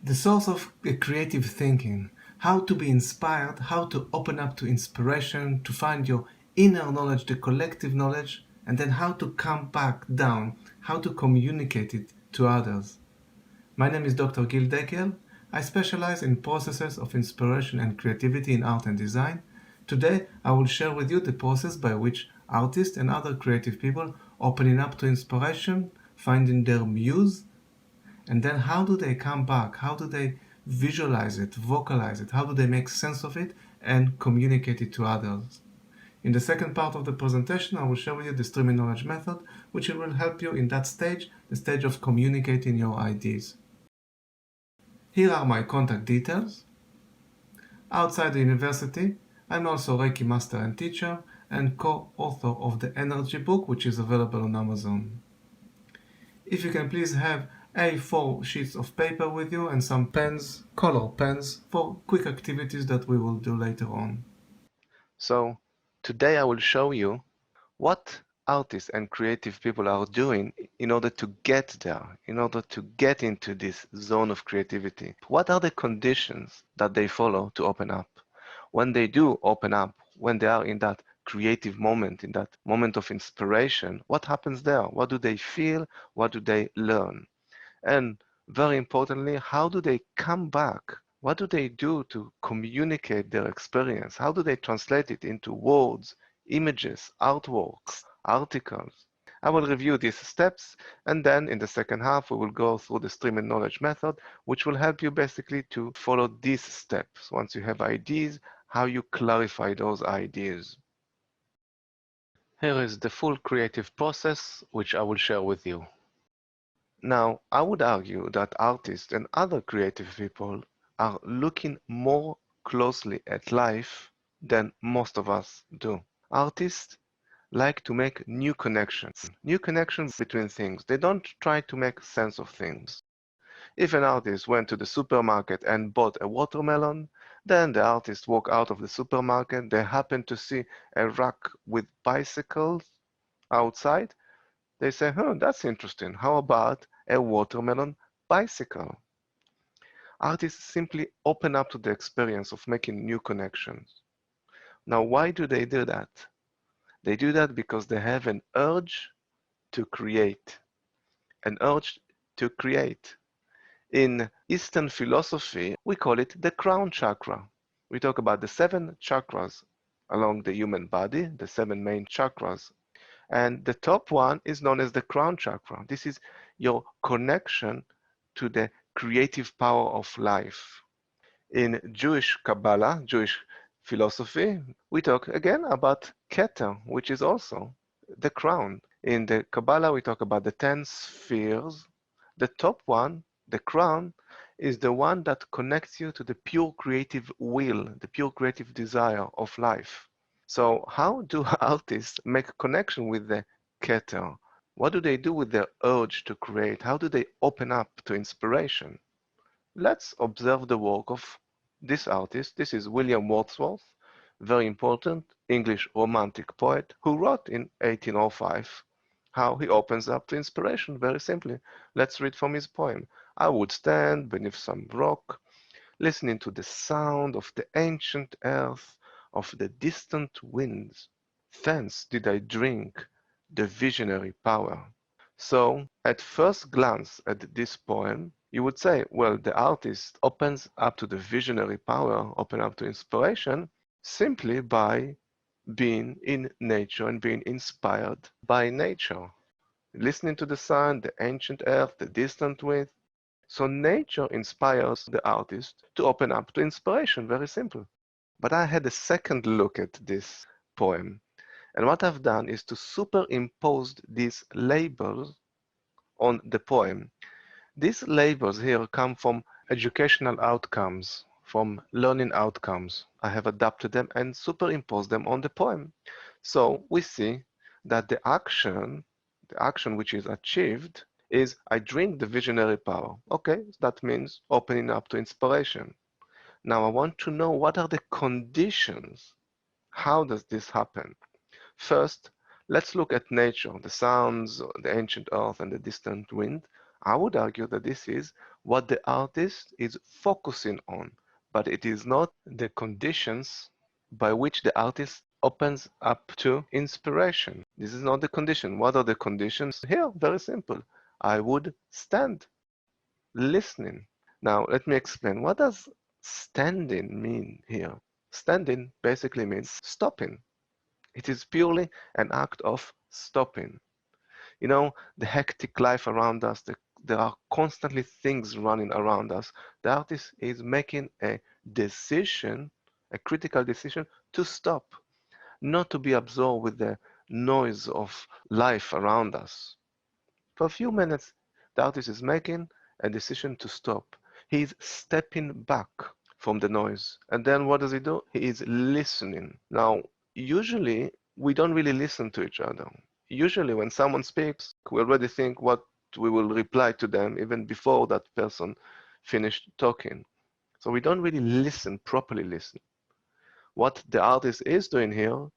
The source of creative thinking, how to be inspired, how to open up to inspiration, to find your inner knowledge, the collective knowledge, and then how to come back down, how to communicate it to others. My name is Dr. Gil Dekel. I specialize in processes of inspiration and creativity in art and design. Today, I will share with you the process by which artists and other creative people opening up to inspiration, finding their muse, and then how do they come back? How do they visualize it, vocalize it? How do they make sense of it and communicate it to others? In the second part of the presentation, I will show you the streaming knowledge method, which will help you in that stage, the stage of communicating your ideas. Here are my contact details. Outside the university, I'm also Reiki master and teacher and co-author of the Energy book, which is available on Amazon. If you can please have A4 sheets of paper with you and some pens, color pens, for quick activities that we will do later on. So today I will show you what artists and creative people are doing in order to get there, in order to get into this zone of creativity. What are the conditions that they follow to open up? When they do open up, when they are in that creative moment, in that moment of inspiration, what happens there? What do they feel? What do they learn? And very importantly, how do they come back? What do they do to communicate their experience? How do they translate it into words, images, artworks, articles? I will review these steps, and then in the second half, we will go through the stream and knowledge method, which will help you basically to follow these steps. Once you have ideas, how you clarify those ideas. Here is the full creative process, which I will share with you. Now, I would argue that artists and other creative people are looking more closely at life than most of us do. Artists like to make new connections between things. They don't try to make sense of things. If an artist went to the supermarket and bought a watermelon, then the artist walked out of the supermarket, they happen to see a rack with bicycles outside. They say, oh, that's interesting. How about a watermelon bicycle? Artists simply open up to the experience of making new connections. Now, why do they do that? They do that because they have an urge to create. An urge to create. In Eastern philosophy, we call it the crown chakra. We talk about the 7 chakras along the human body, the 7 main chakras. And the top one is known as the crown chakra. This is your connection to the creative power of life. In Jewish Kabbalah, Jewish philosophy, we talk again about Keter, which is also the crown. In the Kabbalah, we talk about the 10 spheres. The top one, the crown, is the one that connects you to the pure creative will, the pure creative desire of life. So how do artists make connection with the Keter? What do they do with their urge to create? How do they open up to inspiration? Let's observe the work of this artist. This is William Wordsworth, very important English romantic poet who wrote in 1805 how he opens up to inspiration very simply. Let's read from his poem. I would stand beneath some rock, listening to the sound of the ancient earth, of the distant winds. Thence did I drink the visionary power. So, at first glance at this poem, you would say, well, the artist opens up to the visionary power, open up to inspiration, simply by being in nature and being inspired by nature. Listening to the sun, the ancient earth, the distant wind. So nature inspires the artist to open up to inspiration, very simple. But I had a second look at this poem. And what I've done is to superimpose these labels on the poem. These labels here come from educational outcomes, from learning outcomes. I have adapted them and superimposed them on the poem. So we see that the action which is achieved is I drink the visionary power. Okay, that means opening up to inspiration. Now I want to know what are the conditions. How does this happen? First, let's look at nature, the sounds, the ancient earth and the distant wind. I would argue that this is what the artist is focusing on, but it is not the conditions by which the artist opens up to inspiration. This is not the condition. What are the conditions? Here, very simple. I would stand, listening. Now, let me explain. What does standing mean here? Standing basically means stopping. It is purely an act of stopping. You know, the hectic life around us, there are constantly things running around us. The artist is making a decision, a critical decision to stop, not to be absorbed with the noise of life around us. For a few minutes, the artist is making a decision to stop. He is stepping back from the noise. And then what does he do? He is listening. Now, usually, we don't really listen to each other. Usually, when someone speaks, we already think what we will reply to them even before that person finished talking. So we don't really listen, properly listen. What the artist is doing here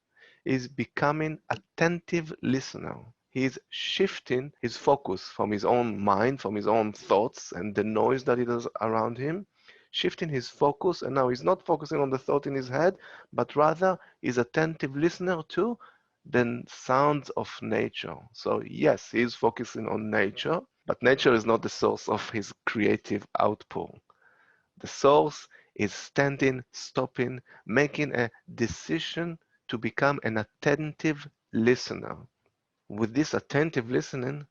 is becoming attentive listener. He is shifting his focus from his own mind, from his own thoughts and the noise that it is around him, shifting his focus, and now he's not focusing on the thought in his head, but rather is attentive listener to the sounds of nature. So yes, he is focusing on nature, but nature is not the source of his creative outpour. The source is standing, stopping, making a decision to become an attentive listener. With this attentive listening,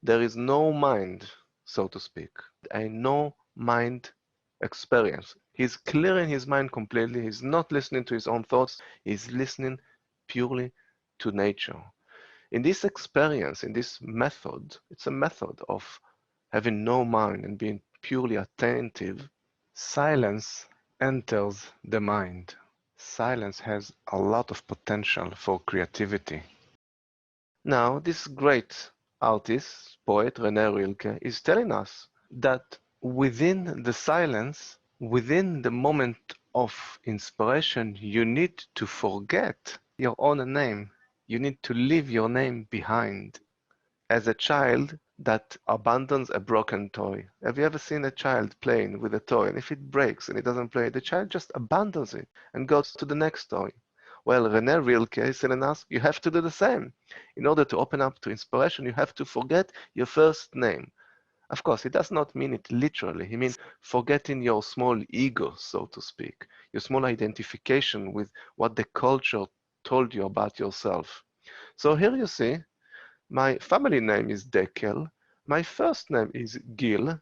there is no mind, so to speak, a no mind experience. He's clearing his mind completely. He's not listening to his own thoughts. He's listening purely to nature. In this experience, in this method, it's a method of having no mind and being purely attentive. Silence enters the mind. Silence has a lot of potential for creativity. Now, this great artist, poet René Rilke, is telling us that within the silence, within the moment of inspiration, you need to forget your own name. You need to leave your name behind. As a child that abandons a broken toy. Have you ever seen a child playing with a toy, and if it breaks and it doesn't play, the child just abandons it and goes to the next toy? Well, René Rilke is telling us you have to do the same. In order to open up to inspiration, you have to forget your first name. Of course, it does not mean it literally. He means forgetting your small ego, so to speak, your small identification with what the culture told you about yourself. So here you see, my family name is Dekel. My first name is Gil.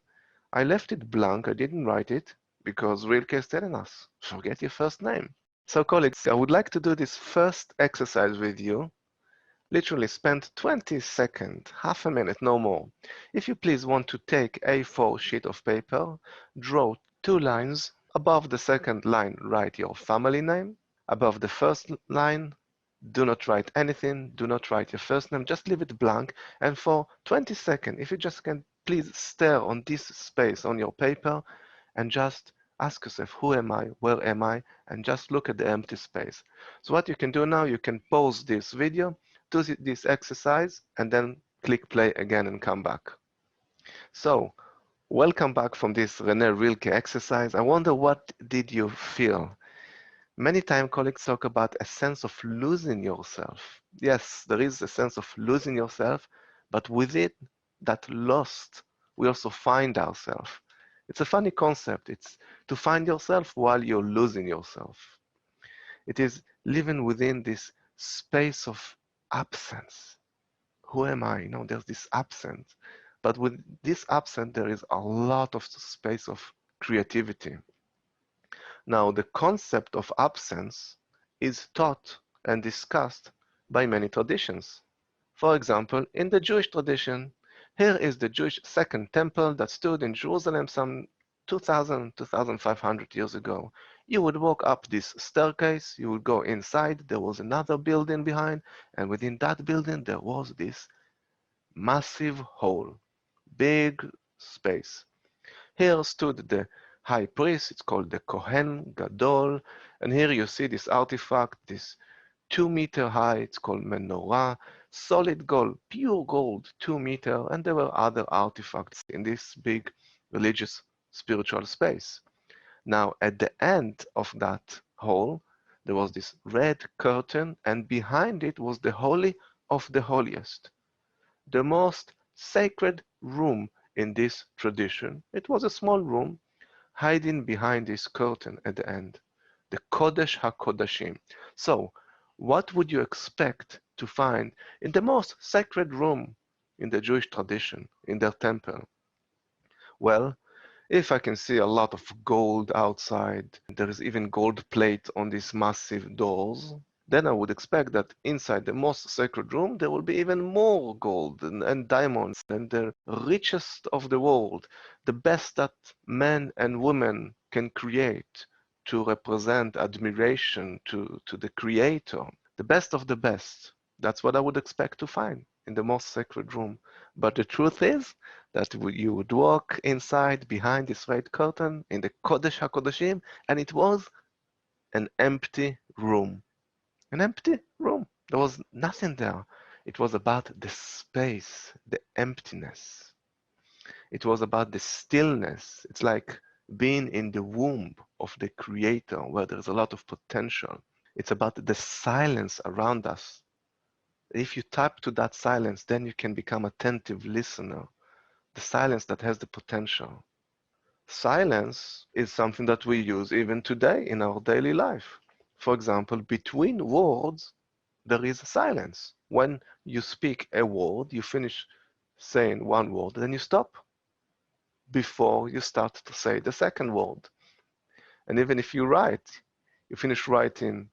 I left it blank. I didn't write it because Rilke is telling us, forget your first name. So colleagues, I would like to do this first exercise with you. Literally spend 20 seconds, half a minute, no more. If you please want to take A4 sheet of paper, draw 2 lines. Above the second line, write your family name. Above the first line, do not write anything. Do not write your first name. Just leave it blank. And for 20 seconds, if you just can please stare on this space on your paper and just ask yourself, who am I? Where am I? And just look at the empty space. So what you can do now, you can pause this video, do this exercise, and then click play again and come back. So welcome back from this René Rilke exercise. I wonder, what did you feel? Many times colleagues talk about a sense of losing yourself. Yes, there is a sense of losing yourself, but with it, that lost, we also find ourselves. It's a funny concept. It's to find yourself while you're losing yourself. It is living within this space of absence. Who am I? You know, there's this absence. But with this absence, there is a lot of space of creativity. Now, the concept of absence is taught and discussed by many traditions. For example, in the Jewish tradition, here is the Jewish Second Temple that stood in Jerusalem some 2,500 years ago. You would walk up this staircase, you would go inside, there was another building behind, and within that building there was this massive hall, big space. Here stood the high priest, it's called the Kohen Gadol, and here you see this artifact, this 2 meter high, it's called menorah, solid gold, pure gold, 2 meters, and there were other artifacts in this big religious spiritual space. Now, at the end of that hall, there was this red curtain, and behind it was the Holy of the Holiest, the most sacred room in this tradition. It was a small room hiding behind this curtain at the end, the Kodesh HaKodashim. So, what would you expect to find in the most sacred room in the Jewish tradition, in their temple? Well, if I can see a lot of gold outside, there is even gold plate on these massive doors, then I would expect that inside the most sacred room there will be even more gold and diamonds and the richest of the world, the best that men and women can create to represent admiration to the Creator, the best of the best. That's what I would expect to find in the most sacred room. But the truth is that you would walk inside behind this red curtain in the Kodesh HaKodashim, and it was an empty room. An empty room. There was nothing there. It was about the space, the emptiness. It was about the stillness. It's like being in the womb of the Creator where there's a lot of potential. It's about the silence around us. If you tap to that silence, then you can become attentive listener. The silence that has the potential. Silence is something that we use even today in our daily life. For example, between words, there is silence. When you speak a word, you finish saying one word, then you stop before you start to say the second word. And even if you write, you finish writing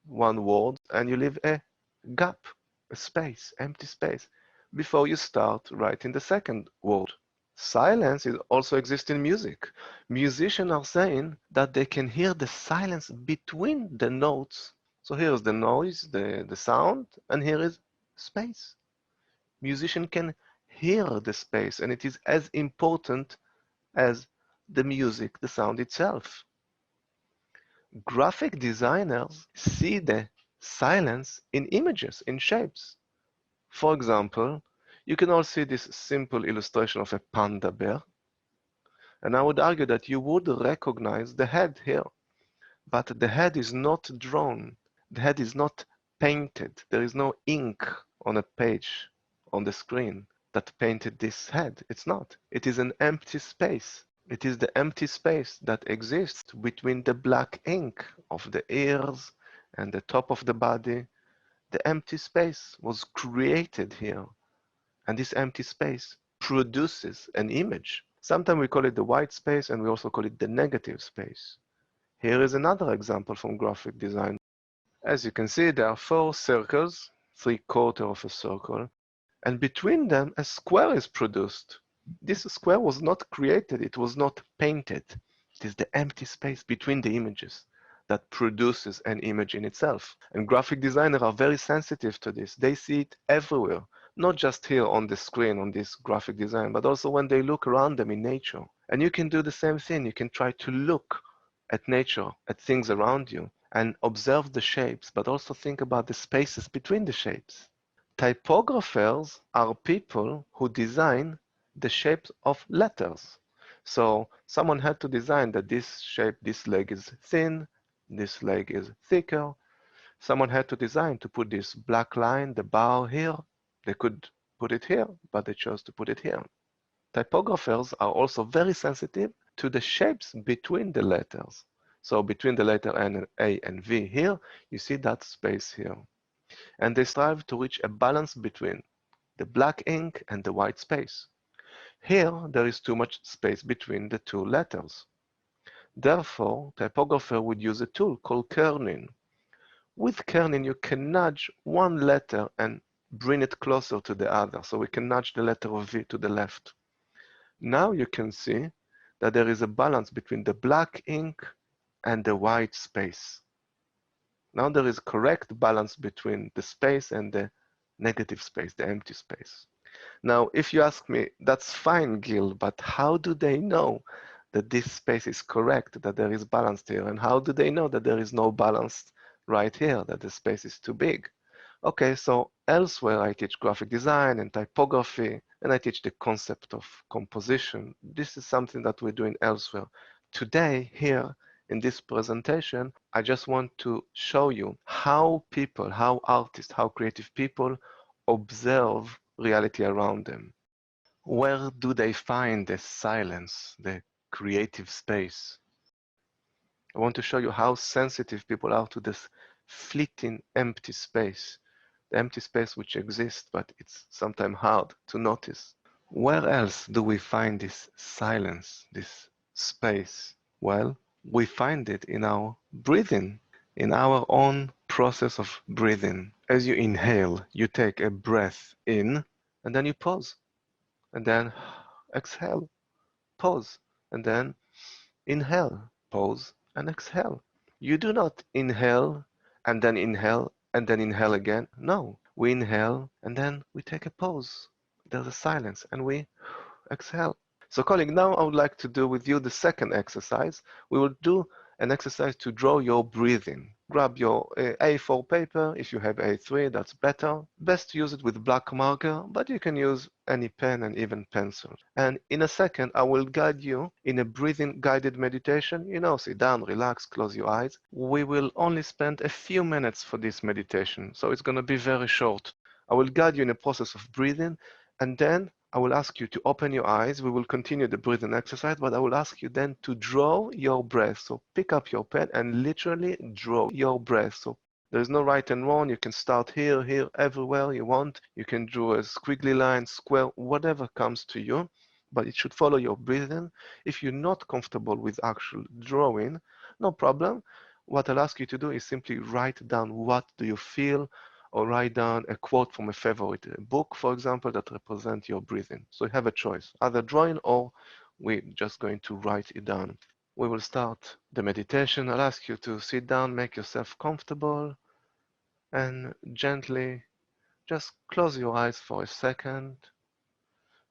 one word and you leave a gap, a space, empty space, before you start writing the second word. Silence also exists in music. Musicians are saying that they can hear the silence between the notes. So here is the noise, the sound, and here is space. Musician can hear the space, and it is as important as the music, the sound itself. Graphic designers see the silence in images, in shapes. For example, you can all see this simple illustration of a panda bear. And I would argue that you would recognize the head here. But the head is not drawn. The head is not painted. There is no ink on a page on the screen that painted this head. It's not. It is an empty space. It is the empty space that exists between the black ink of the ears and the top of the body. The empty space was created here. And this empty space produces an image. Sometimes we call it the white space, and we also call it the negative space. Here is another example from graphic design. As you can see, there are 4 circles, 3/4 of a circle, and between them a square is produced. This square was not created, it was not painted. It is the empty space between the images that produces an image in itself. And graphic designers are very sensitive to this. They see it everywhere, not just here on the screen on this graphic design, but also when they look around them in nature. And you can do the same thing. You can try to look at nature, at things around you, and observe the shapes, but also think about the spaces between the shapes. Typographers are people who design the shapes of letters. So someone had to design that this shape, this leg is thin, this leg is thicker. Someone had to design to put this black line, the bar here. They could put it here, but they chose to put it here. Typographers are also very sensitive to the shapes between the letters. So between the letter N, A, and V here, you see that space here. And they strive to reach a balance between the black ink and the white space. Here, there is too much space between the 2 letters. Therefore, typographer would use a tool called kerning. With kerning, you can nudge one letter and bring it closer to the other. So we can nudge the letter of V to the left. Now you can see that there is a balance between the black ink and the white space. Now there is correct balance between the space and the negative space, the empty space. Now, if you ask me, that's fine, Gil, but how do they know that this space is correct, that there is balance here? And how do they know that there is no balance right here, that the space is too big? Okay, so elsewhere I teach graphic design and typography, and I teach the concept of composition. This is something that we're doing elsewhere. Today, here in this presentation, I just want to show you how people, how artists, how creative people observe reality around them. Where do they find the silence, the creative space? I want to show you how sensitive people are to this fleeting empty space, the empty space which exists, but it's sometimes hard to notice. Where else do we find this silence, this space? Well, we find it in our breathing, in our own process of breathing. As you inhale, you take a breath in, and then you pause, and then exhale, pause, and then inhale, pause, and exhale. You do not inhale and then inhale and then inhale again. No, we inhale and then we take a pause. There's a silence and we exhale. So colleague, now I would like to do with you the second exercise. We will do an exercise to draw your breathing. Grab your A4 paper. If you have A3, that's better. Best to use it with black marker, but you can use any pen and even pencil. And in a second, I will guide you in a breathing guided meditation. You know, sit down, relax, close your eyes. We will only spend a few minutes for this meditation, so it's going to be very short. I will guide you in a process of breathing, and then I will ask you to open your eyes. We will continue the breathing exercise, but I will ask you then to draw your breath. So pick up your pen and literally draw your breath. So there's no right and wrong. You can start here, here, everywhere you want. You can draw a squiggly line, square, whatever comes to you, but it should follow your breathing. If you're not comfortable with actual drawing, no problem. What I'll ask you to do is simply write down what do you feel, or write down a quote from a favorite book, for example, that represents your breathing. So you have a choice, either drawing or we're just going to write it down. We will start the meditation. I'll ask you to sit down, make yourself comfortable, and gently just close your eyes for a second.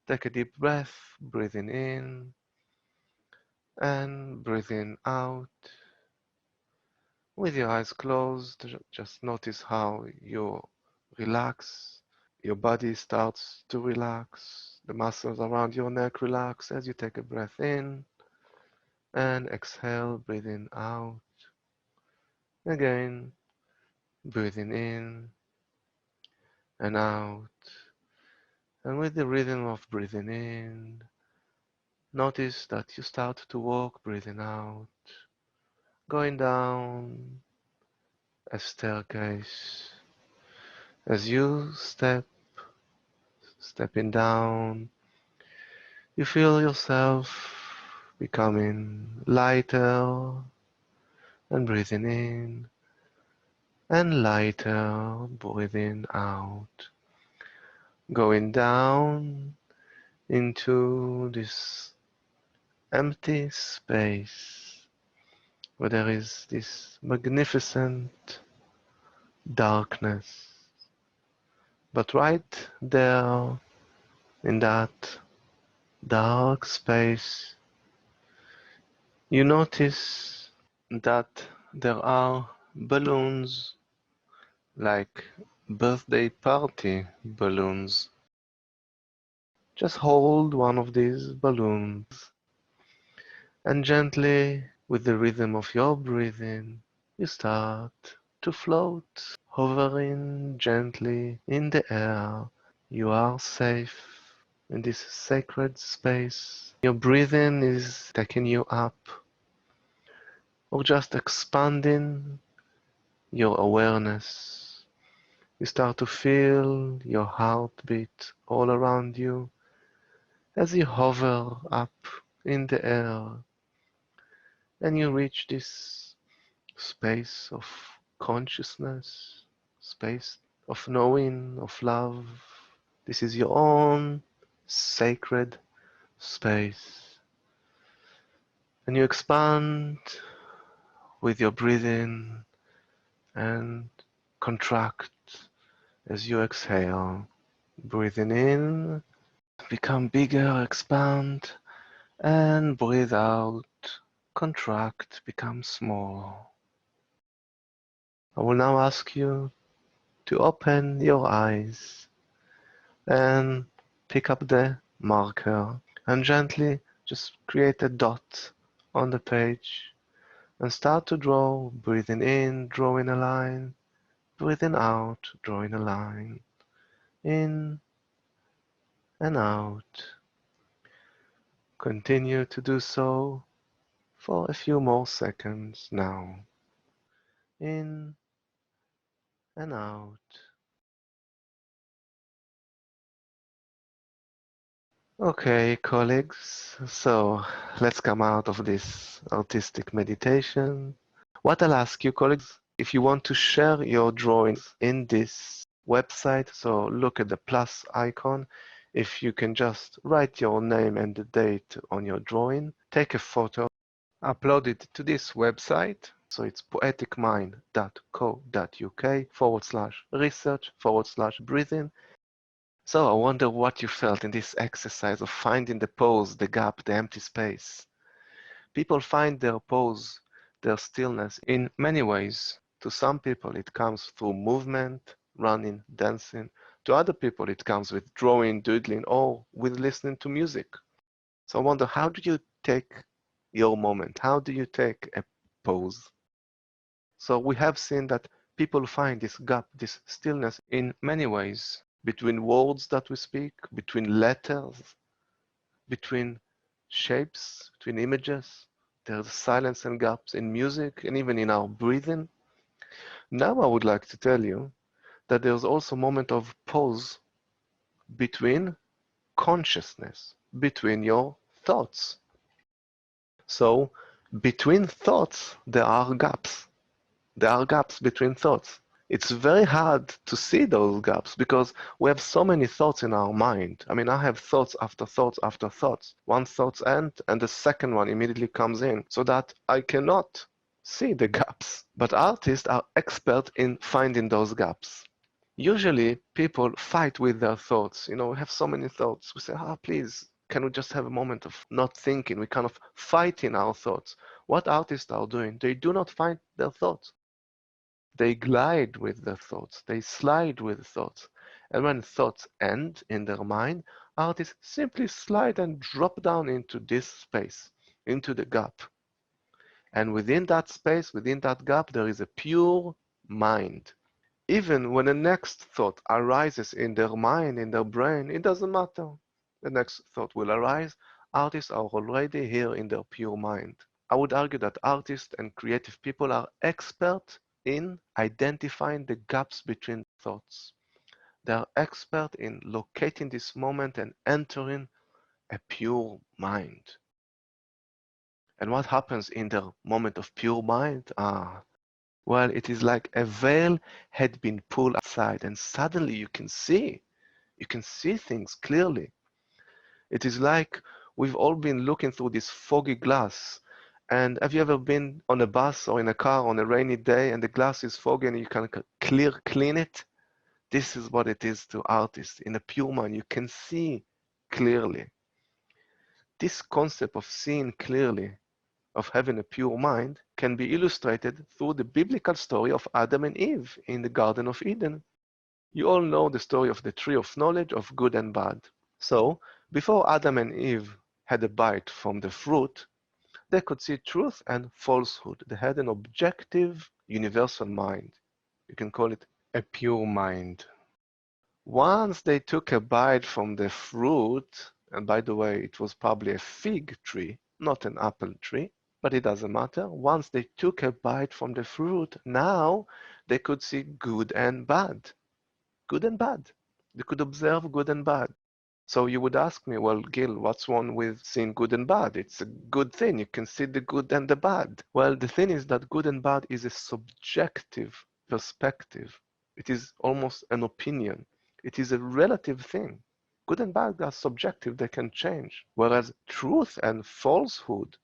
Take a deep breath, breathing in and breathing out. With your eyes closed, just notice how you relax. Your body starts to relax. The muscles around your neck relax as you take a breath in and exhale, breathing out. Again, breathing in and out. And with the rhythm of breathing in, notice that you start to walk, breathing out, going down a staircase. As you stepping down, you feel yourself becoming lighter and breathing in and lighter, breathing out, going down into this empty space where there is this magnificent darkness. But right there in that dark space, you notice that there are balloons, like birthday party balloons. Just hold one of these balloons and gently, with the rhythm of your breathing, you start to float, hovering gently in the air. You are safe in this sacred space. Your breathing is taking you up, or just expanding your awareness. You start to feel your heartbeat all around you as you hover up in the air and you reach this space of consciousness, space of knowing, of love. This is your own sacred space. And you expand with your breathing and contract as you exhale. Breathing in, become bigger, expand, and breathe out, contract, become small. I will now ask you to open your eyes and pick up the marker and gently just create a dot on the page and start to draw, breathing in, drawing a line, breathing out, drawing a line, in and out. Continue to do so for a few more seconds now. In and out. Okay, colleagues, so let's come out of this artistic meditation. What I'll ask you, colleagues, if you want to share your drawings in this website, so look at the plus icon. If you can just write your name and the date on your drawing, take a photo, upload it to this website. So it's poeticmind.co.uk/research/breathing. So I wonder what you felt in this exercise of finding the pose, the gap, the empty space. People find their pose, their stillness in many ways. To some people, it comes through movement, running, dancing. To other people, it comes with drawing, doodling, or with listening to music. So I wonder, how do you take your moment? How do you take a pose? So we have seen that people find this gap, this stillness in many ways, between words that we speak, between letters, between shapes, between images. There's silence and gaps in music and even in our breathing. Now I would like to tell you that there's also a moment of pause between consciousness, between your thoughts. So between thoughts, there are gaps. There are gaps between thoughts. It's very hard to see those gaps because we have so many thoughts in our mind. I mean, I have thoughts after thoughts after thoughts. One thought ends and the second one immediately comes in so that I cannot see the gaps. But artists are expert in finding those gaps. Usually people fight with their thoughts. You know, we have so many thoughts. We say, please, can we just have a moment of not thinking? We kind of fight in our thoughts. What artists are doing, they do not fight their thoughts. They glide with the thoughts, they slide with thoughts. And when thoughts end in their mind, artists simply slide and drop down into this space, into the gap. And within that space, within that gap, there is a pure mind. Even when the next thought arises in their mind, in their brain, it doesn't matter. The next thought will arise. Artists are already here in their pure mind. I would argue that artists and creative people are experts in identifying the gaps between thoughts. They are expert in locating this moment and entering a pure mind. And what happens in the moment of pure mind? Well, it is like a veil had been pulled aside and suddenly you can see things clearly. It is like we've all been looking through this foggy glass. And have you ever been on a bus or in a car on a rainy day and the glass is foggy and you can clean it? This is what it is to artists. In a pure mind, you can see clearly. This concept of seeing clearly, of having a pure mind, can be illustrated through the biblical story of Adam and Eve in the Garden of Eden. You all know the story of the tree of knowledge of good and bad. So, before Adam and Eve had a bite from the fruit, they could see truth and falsehood. They had an objective, universal mind. You can call it a pure mind. Once they took a bite from the fruit, and by the way, it was probably a fig tree, not an apple tree, but it doesn't matter. Once they took a bite from the fruit, now they could see good and bad. Good and bad. They could observe good and bad. So you would ask me, well, Gil, what's wrong with seeing good and bad? It's a good thing. You can see the good and the bad. Well, the thing is that good and bad is a subjective perspective. It is almost an opinion. It is a relative thing. Good and bad are subjective. They can change. Whereas truth and falsehood,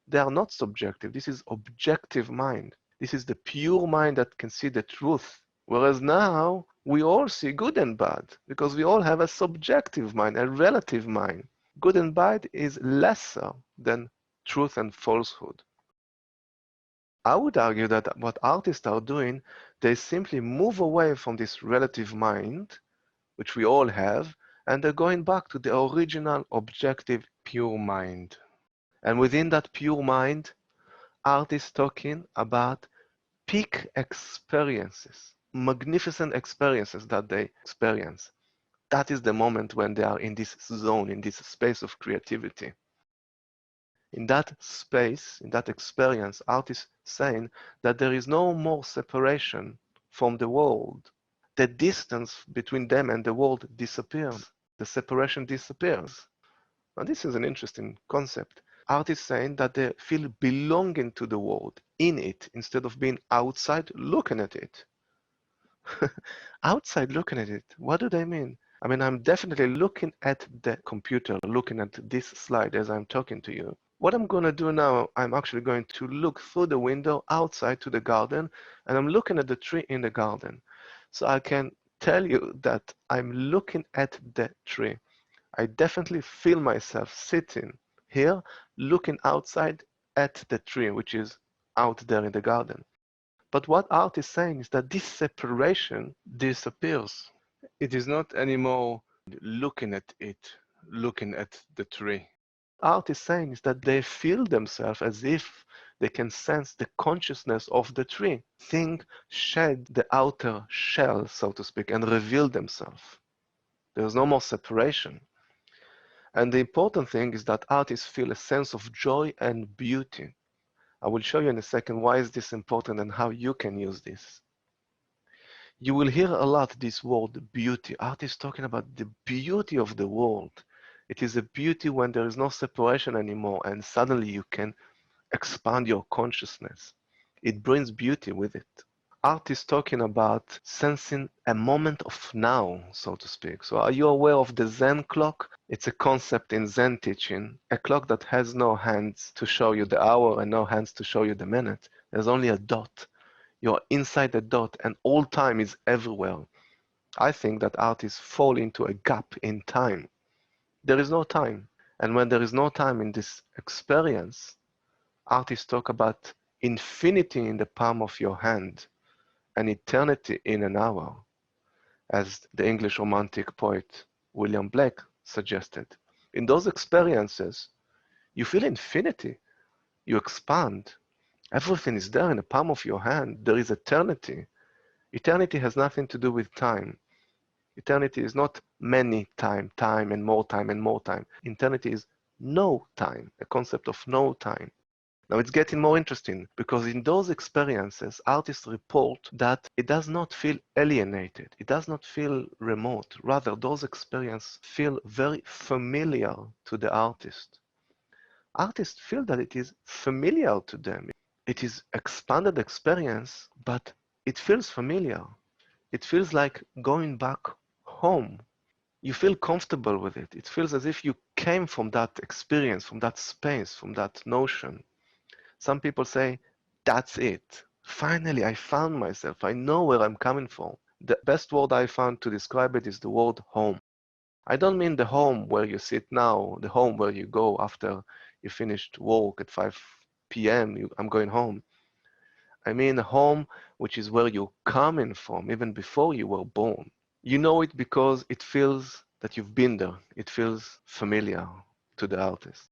they are not subjective. This is objective mind. This is the pure mind that can see the truth. Whereas now, we all see good and bad because we all have a subjective mind, a relative mind. Good and bad is lesser than truth and falsehood. I would argue that what artists are doing, they simply move away from this relative mind, which we all have, and they're going back to the original, objective, pure mind. And within that pure mind, art is talking about peak experiences, magnificent experiences that they experience. That is the moment when they are in this zone, in this space of creativity. In that space, in that experience, art is saying that there is no more separation from the world. The distance between them and the world disappears. The separation disappears. Now, this is an interesting concept. Art is saying that they feel belonging to the world, in it, instead of being outside looking at it. Outside looking at it, what do they mean? I mean, I'm definitely looking at the computer, looking at this slide as I'm talking to you. What I'm going to do now, I'm actually going to look through the window outside to the garden, and I'm looking at the tree in the garden. So I can tell you that I'm looking at the tree. I definitely feel myself sitting here, looking outside at the tree, which is out there in the garden. But what art is saying is that this separation disappears. It is not anymore looking at it, looking at the tree. Art is saying is that they feel themselves as if they can sense the consciousness of the tree. Things shed the outer shell, so to speak, and reveal themselves. There's no more separation. And the important thing is that artists feel a sense of joy and beauty. I will show you in a second why is this important and how you can use this. You will hear a lot this word beauty. Art is talking about the beauty of the world. It is a beauty when there is no separation anymore and suddenly you can expand your consciousness. It brings beauty with it. Art is talking about sensing a moment of now, so to speak. So are you aware of the Zen clock? It's a concept in Zen teaching, a clock that has no hands to show you the hour and no hands to show you the minute. There's only a dot. You're inside the dot and all time is everywhere. I think that artists fall into a gap in time. There is no time. And when there is no time in this experience, artists talk about infinity in the palm of your hand and eternity in an hour, as the English romantic poet William Blake suggested. In those experiences, you feel infinity, you expand. Everything is there in the palm of your hand. There is eternity. Eternity has nothing to do with time. Eternity is not many time, time and more time and more time. Eternity is no time, a concept of no time. Now it's getting more interesting because in those experiences, artists report that it does not feel alienated. It does not feel remote. Rather, those experiences feel very familiar to the artist. Artists feel that it is familiar to them. It is expanded experience, but it feels familiar. It feels like going back home. You feel comfortable with it. It feels as if you came from that experience, from that space, from that notion. Some people say, that's it. Finally, I found myself. I know where I'm coming from. The best word I found to describe it is the word home. I don't mean the home where you sit now, the home where you go after you finished work at 5 p.m. I'm going home. I mean a home which is where you're coming from, even before you were born. You know it because it feels that you've been there. It feels familiar to the artist.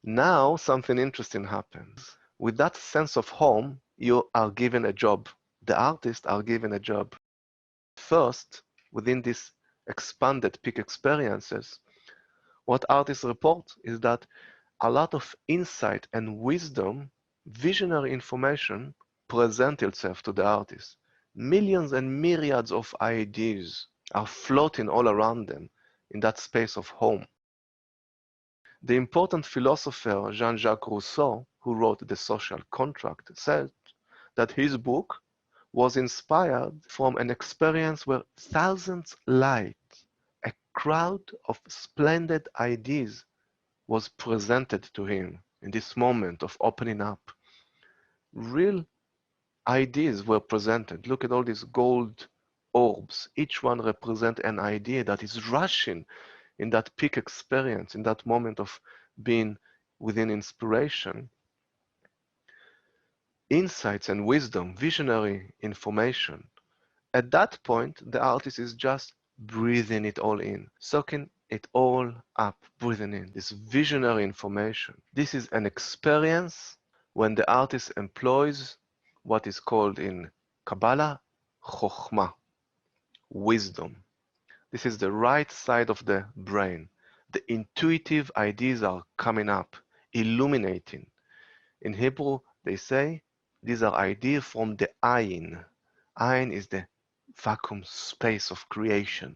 Now something interesting happens. With that sense of home, you are given a job. The artists are given a job. First, within these expanded peak experiences, what artists report is that a lot of insight and wisdom, visionary information present itself to the artist. Millions and myriads of ideas are floating all around them in that space of home. The important philosopher Jean-Jacques Rousseau, who wrote The Social Contract, said that his book was inspired from an experience where thousands light, a crowd of splendid ideas was presented to him in this moment of opening up. Real ideas were presented. Look at all these gold orbs. Each one represents an idea that is rushing in that peak experience, in that moment of being within inspiration. insights and wisdom, visionary information. At that point, the artist is just breathing it all in, soaking it all up, breathing in this visionary information. This is an experience when the artist employs what is called in Kabbalah, chokhmah, wisdom. This is the right side of the brain. The intuitive ideas are coming up, illuminating. In Hebrew, they say these are ideas from the Ayin. Ayin is the vacuum space of creation.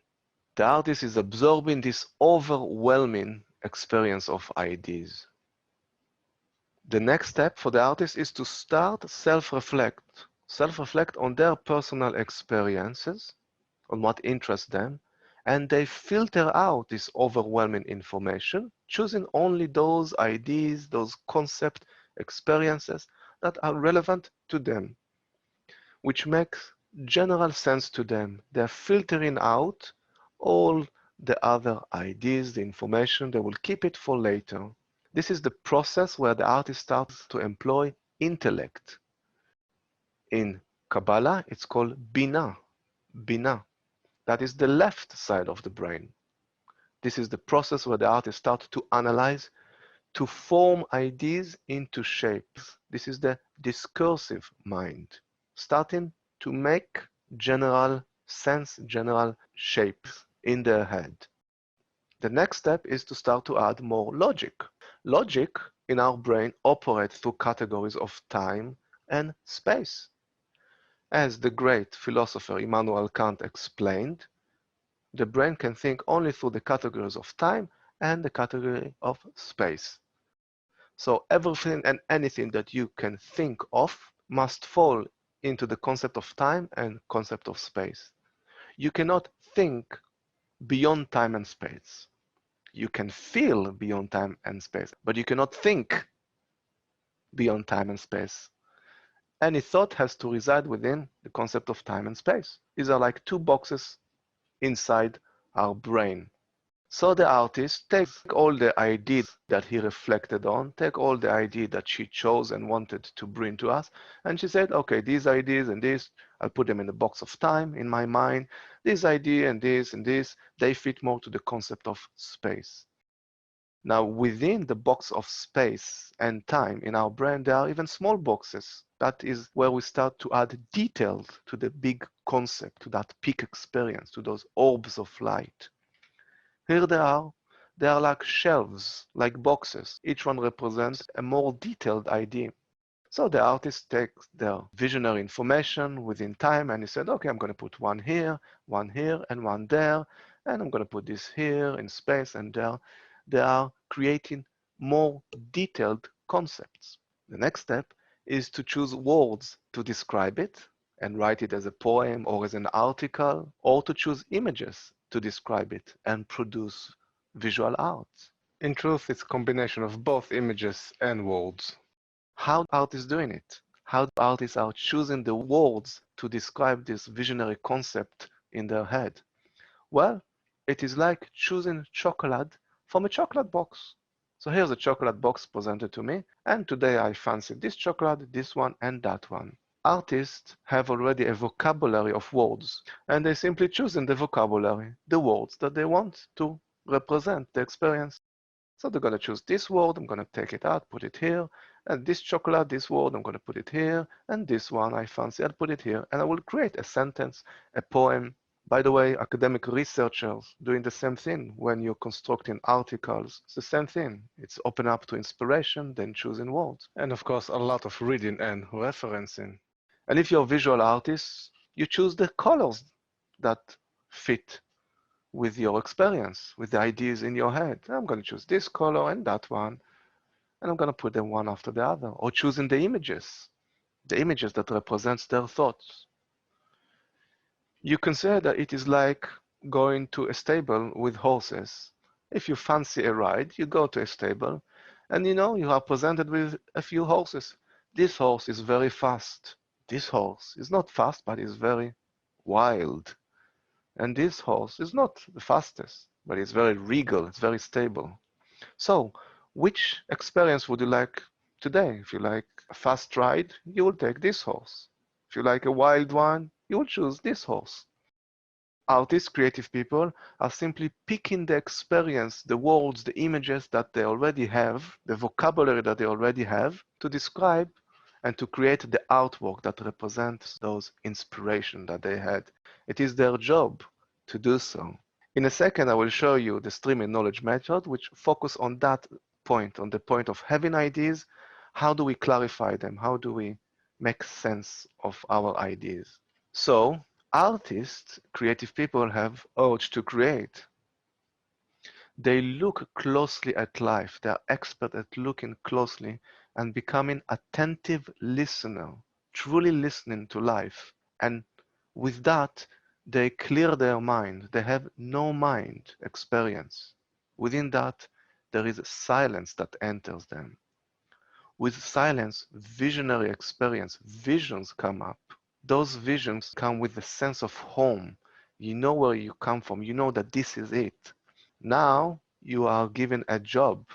The artist is absorbing this overwhelming experience of ideas. The next step for the artist is to start self-reflect on their personal experiences, on what interests them, and they filter out this overwhelming information, choosing only those ideas, those concept experiences that are relevant to them, which makes general sense to them. They're filtering out all the other ideas, the information, they will keep it for later. This is the process where the artist starts to employ intellect. In Kabbalah, it's called Binah. Binah. That is the left side of the brain. This is the process where the artist starts to analyze, to form ideas into shapes. This is the discursive mind, starting to make general sense, general shapes in their head. The next step is to start to add more logic. Logic in our brain operates through categories of time and space. As the great philosopher Immanuel Kant explained, the brain can think only through the categories of time and the category of space. So everything and anything that you can think of must fall into the concept of time and concept of space. You cannot think beyond time and space. You can feel beyond time and space, but you cannot think beyond time and space. Any thought has to reside within the concept of time and space. These are like two boxes inside our brain. So the artist takes all the ideas that he reflected on, take all the ideas that she chose and wanted to bring to us, and she said, okay, these ideas and this, I'll put them in the box of time in my mind. This idea and this, they fit more to the concept of space. Now, within the box of space and time in our brain, there are even small boxes. That is where we start to add details to the big concept, to that peak experience, to those orbs of light. Here they are like shelves, like boxes. Each one represents a more detailed idea. So the artist takes their visionary information within time and he said, okay, I'm going to put one here, and one there, and I'm going to put this here in space and there. They are creating more detailed concepts. The next step is to choose words to describe it and write it as a poem or as an article, or to choose images to describe it and produce visual art. In truth, it's a combination of both images and words. How artists doing it? How artists are choosing the words to describe this visionary concept in their head? Well, it is like choosing chocolate from a chocolate box. So here's a chocolate box presented to me, and today I fancy this chocolate, this one, and that one. Artists have already a vocabulary of words, and they simply choose in the vocabulary the words that they want to represent the experience. So they're going to choose this word, I'm going to take it out, put it here, and this chocolate, this word, I'm going to put it here, and this one I fancy, I'll put it here, and I will create a sentence, a poem. By the way, academic researchers doing the same thing when you're constructing articles. It's the same thing. It's open up to inspiration, then choosing words. And of course, a lot of reading and referencing. And if you're a visual artist, you choose the colors that fit with your experience, with the ideas in your head. I'm going to choose this color and that one, and I'm going to put them one after the other. Or choosing the images that represents their thoughts. You consider that it is like going to a stable with horses. If you fancy a ride, you go to a stable, and you are presented with a few horses. This horse is very fast. This horse is not fast, but is very wild. And this horse is not the fastest, but it's very regal, it's very stable. So, which experience would you like today. If you like a fast ride, you will take this horse. If you like a wild one, you will choose this horse. Artists, creative people, are simply picking the experience, the words, the images that they already have, the vocabulary that they already have to describe and to create the artwork that represents those inspiration that they had. It is their job to do so. In a second, I will show you the streaming knowledge method, which focus on that point, on the point of having ideas. How do we clarify them? How do we make sense of our ideas? So, artists, creative people have urge to create. They look closely at life. They are expert at looking closely and becoming attentive listener, truly listening to life. And with that, they clear their mind. They have no mind experience. Within that, there is a silence that enters them. With silence, visionary experience, visions come up. Those visions come with a sense of home. You know where you come from. You know that this is it. Now you are given a job.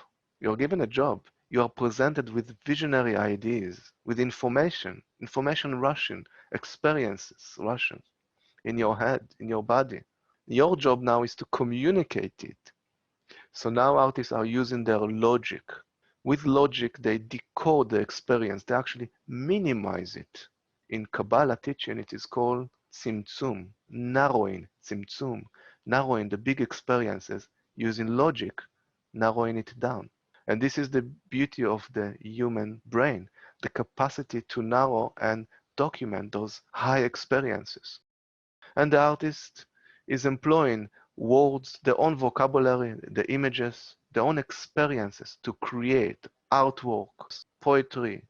You're given a job. You are presented with visionary ideas, with information rushing, experiences rushing in your head, in your body. Your job now is to communicate it. So now artists are using their logic. With logic, they decode the experience. They actually minimize it. In Kabbalah teaching, it is called tzimtzum, narrowing, tzimtzum, narrowing the big experiences using logic, narrowing it down. And this is the beauty of the human brain, the capacity to narrow and document those high experiences. And the artist is employing words, their own vocabulary, the images, their own experiences to create artworks, poetry,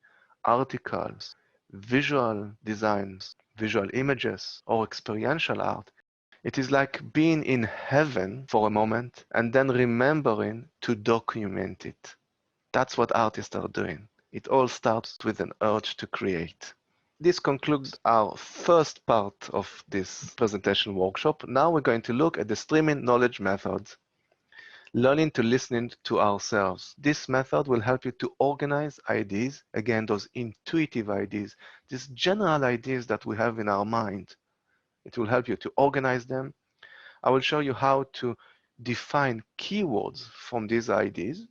articles, visual designs, visual images, or experiential art. It is like being in heaven for a moment and then remembering to document it. That's what artists are doing. It all starts with an urge to create. This concludes our first part of this presentation workshop. Now we're going to look at the streaming knowledge method, learning to listen to ourselves. This method will help you to organize ideas, again, those intuitive ideas, these general ideas that we have in our mind. It will help you to organize them. I will show you how to define keywords from these ideas.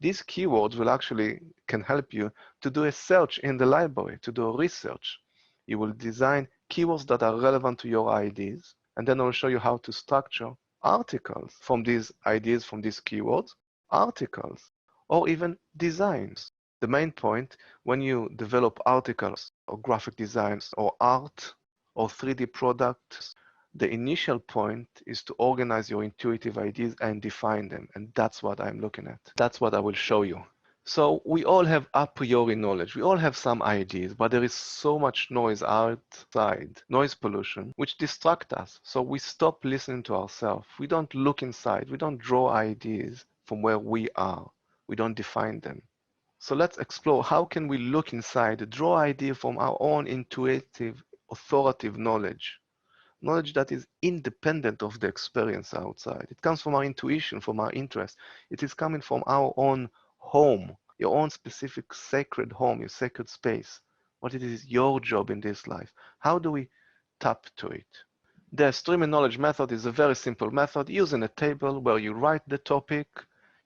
These keywords will actually can help you to do a search in the library, to do a research. You will design keywords that are relevant to your ideas, and then I'll show you how to structure articles from these ideas, from these keywords, articles, or even designs. The main point when you develop articles or graphic designs or art or 3D products, the initial point is to organize your intuitive ideas and define them. And that's what I'm looking at. That's what I will show you. So we all have a priori knowledge. We all have some ideas, but there is so much noise outside, noise pollution, which distracts us. So we stop listening to ourselves. We don't look inside. We don't draw ideas from where we are. We don't define them. So let's explore how can we look inside, draw ideas from our own intuitive, authoritative knowledge. Knowledge that is independent of the experience outside. It comes from our intuition, from our interest. It is coming from our own home, your own specific sacred home, your sacred space. What it is your job in this life. How do we tap to it? The streaming knowledge method is a very simple method using a table where you write the topic,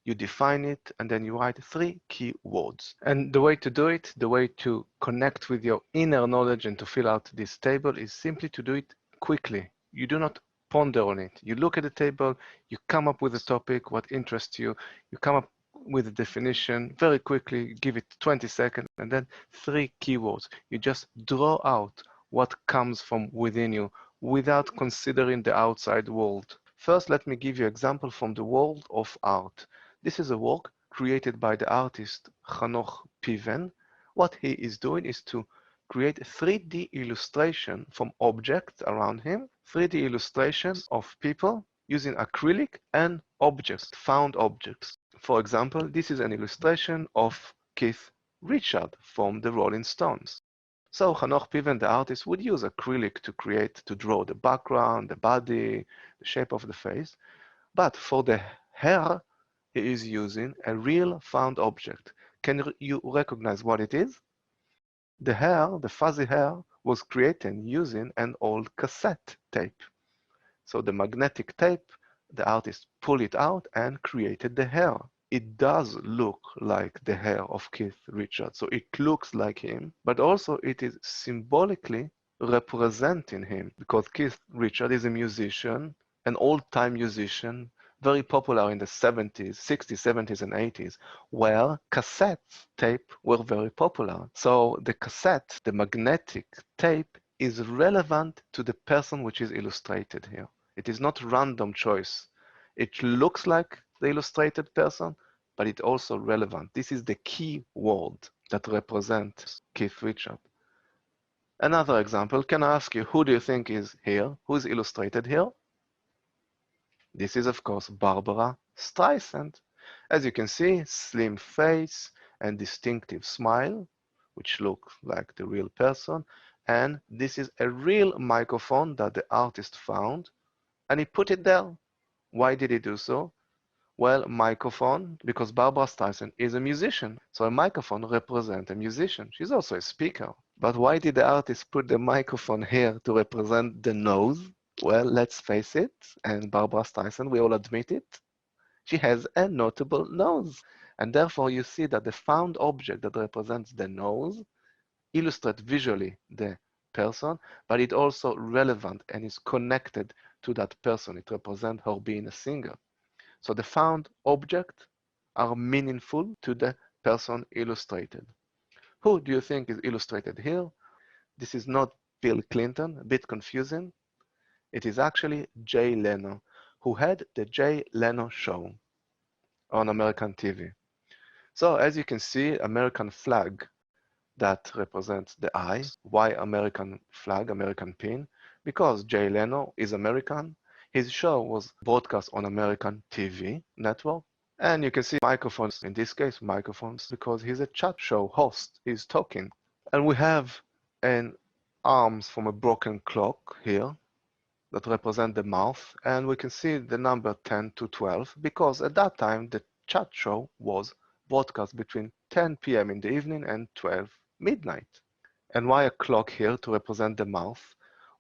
you define it, and then you write 3 keywords. And the way to do it, the way to connect with your inner knowledge and to fill out this table is simply to do it quickly. You do not ponder on it. You look at the table, you come up with a topic, what interests you, you come up with a definition very quickly, give it 20 seconds, and then 3 keywords. You just draw out what comes from within you without considering the outside world. First, let me give you an example from the world of art. This is a work created by the artist Hanoch Piven. What he is doing is to create a 3D illustration from objects around him, 3D illustrations of people using acrylic and objects, found objects. For example, this is an illustration of Keith Richards from the Rolling Stones. So Hanoch Piven, the artist, would use acrylic to draw the background, the body, the shape of the face. But for the hair, he is using a real found object, Can you recognize what it is? The hair, the fuzzy hair, was created using an old cassette tape. So the magnetic tape, the artist pulled it out and created the hair. It does look like the hair of Keith Richards. So it looks like him, but also it is symbolically representing him because Keith Richards is a musician, an old-time musician, very popular in the 70s, 60s, 70s, and 80s, where cassette tape were very popular. So the cassette, the magnetic tape, is relevant to the person which is illustrated here. It is not random choice. It looks like the illustrated person, but it's also relevant. This is the key word that represents Keith Richards. Another example, can I ask you, who do you think is here? Who is illustrated here? This is, of course, Barbara Streisand. As you can see, slim face and distinctive smile, which look like the real person. And this is a real microphone that the artist found, and he put it there. Why did he do so? Well, microphone, because Barbara Streisand is a musician. So a microphone represents a musician. She's also a speaker. But why did the artist put the microphone here to represent the nose? Well, let's face it, and Barbara Streisand, we all admit it, she has a notable nose. And therefore you see that the found object that represents the nose illustrates visually the person, but it also relevant and is connected to that person. It represents her being a singer. So the found objects are meaningful to the person illustrated. Who do you think is illustrated here? This is not Bill Clinton, a bit confusing. It is actually Jay Leno, who had the Jay Leno show on American TV. So as you can see, American flag that represents the eye. Why American flag, American pin? Because Jay Leno is American. His show was broadcast on American TV network. And you can see microphones, in this case, microphones, because he's a chat show host. He's talking. And we have an arms from a broken clock here that represent the mouth. And we can see the number 10 to 12 because at that time, the chat show was broadcast between 10 p.m. in the evening and 12 midnight. And why a clock here to represent the mouth?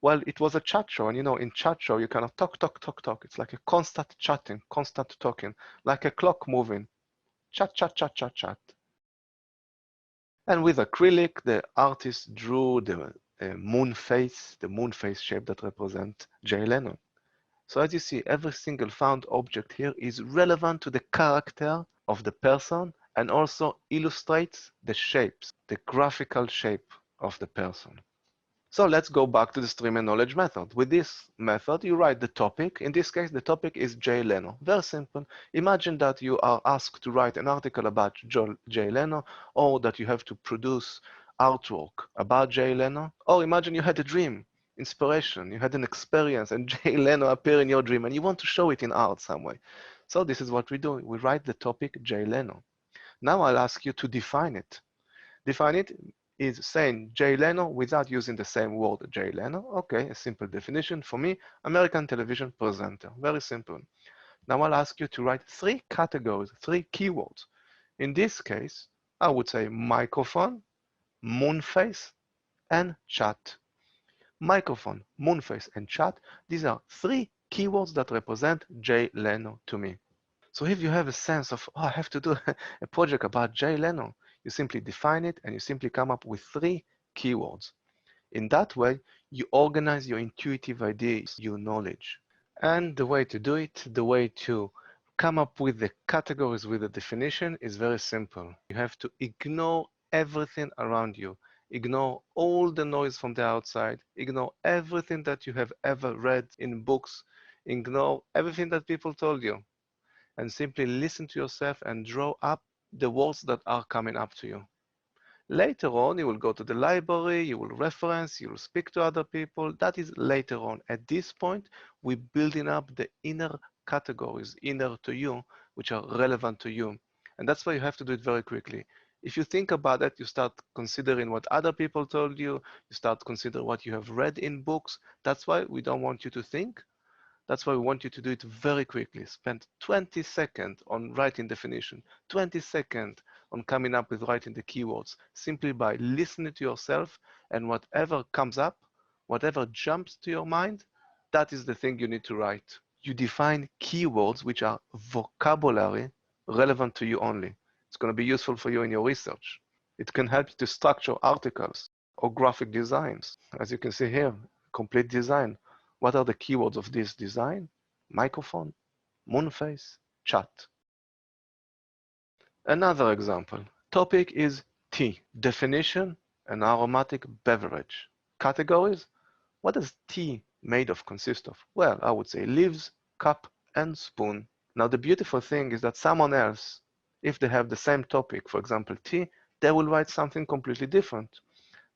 Well, it was a chat show, and in chat show, you kind of talk, talk, talk, talk. It's like a constant chatting, constant talking, like a clock moving. Chat, chat, chat, chat, chat. And with acrylic, the artist drew the moon face, the moon face shape that represents Jay Leno. So as you see, every single found object here is relevant to the character of the person and also illustrates the shapes, the graphical shape of the person. So let's go back to the stream and knowledge method. With this method, you write the topic. In this case, the topic is Jay Leno. Very simple. Imagine that you are asked to write an article about Jay Leno, or that you have to produce artwork about Jay Leno. Or imagine you had a dream, inspiration, you had an experience, and Jay Leno appeared in your dream, and you want to show it in art some way. So this is what we do. We write the topic Jay Leno. Now I'll ask you to define it. Define it is saying Jay Leno without using the same word Jay Leno. Okay, a simple definition for me, American television presenter. Very simple. Now I'll ask you to write 3 categories, 3 keywords. In this case, I would say microphone, moonface, and chat. Microphone, moonface, and chat, these are 3 keywords that represent Jay Leno to me. So if you have a sense of, oh, I have to do a project about Jay Leno, you simply define it and you simply come up with 3 keywords. In that way, you organize your intuitive ideas, your knowledge. And the way to do it, the way to come up with the categories with the definition is very simple. You have to ignore everything around you. Ignore all the noise from the outside. Ignore everything that you have ever read in books. Ignore everything that people told you. And simply listen to yourself and draw up the words that are coming up to you. Later on, you will go to the library, you will reference, you will speak to other people. That is later on. At this point, we're building up the inner categories, inner to you, which are relevant to you. And that's why you have to do it very quickly. If you think about it, you start considering what other people told you, you start considering what you have read in books. That's why we don't want you to think. That's why we want you to do it very quickly. Spend 20 seconds on writing definition, 20 seconds on coming up with writing the keywords, simply by listening to yourself, and whatever comes up, whatever jumps to your mind, that is the thing you need to write. You define keywords which are vocabulary relevant to you only. It's going to be useful for you in your research. It can help you to structure articles or graphic designs. As you can see here, complete design. What are the keywords of this design? Microphone, moon face, chat. Another example. Topic is tea. Definition, an aromatic beverage. Categories, what does tea made of consist of? Well, I would say leaves, cup, and spoon. Now, the beautiful thing is that someone else, if they have the same topic, for example, tea, they will write something completely different.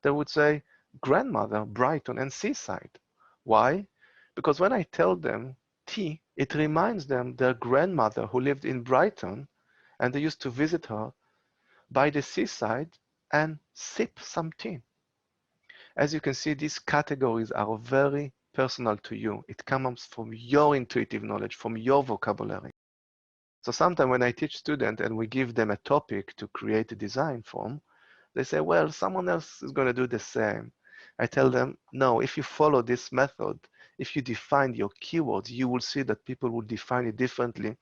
They would say grandmother, Brighton, and seaside. Why? Because when I tell them tea, it reminds them their grandmother who lived in Brighton, and they used to visit her by the seaside and sip some tea. As you can see, these categories are very personal to you. It comes from your intuitive knowledge, from your vocabulary. So sometimes when I teach students and we give them a topic to create a design from, they say, well, someone else is going to do the same. I tell them, no, if you follow this method, if you define your keywords, you will see that people will define it differently.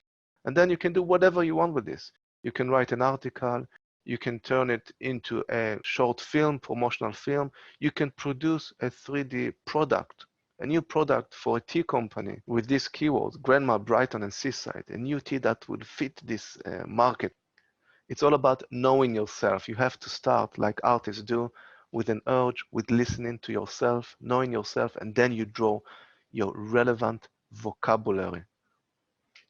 And then you can do whatever you want with this. You can write an article. You can turn it into a short film, promotional film. You can produce a 3D product, a new product for a tea company with these keywords, Grandma, Brighton, and Seaside, a new tea that would fit this market. It's all about knowing yourself. You have to start, like artists do, with an urge, with listening to yourself, knowing yourself, and then you draw your relevant vocabulary.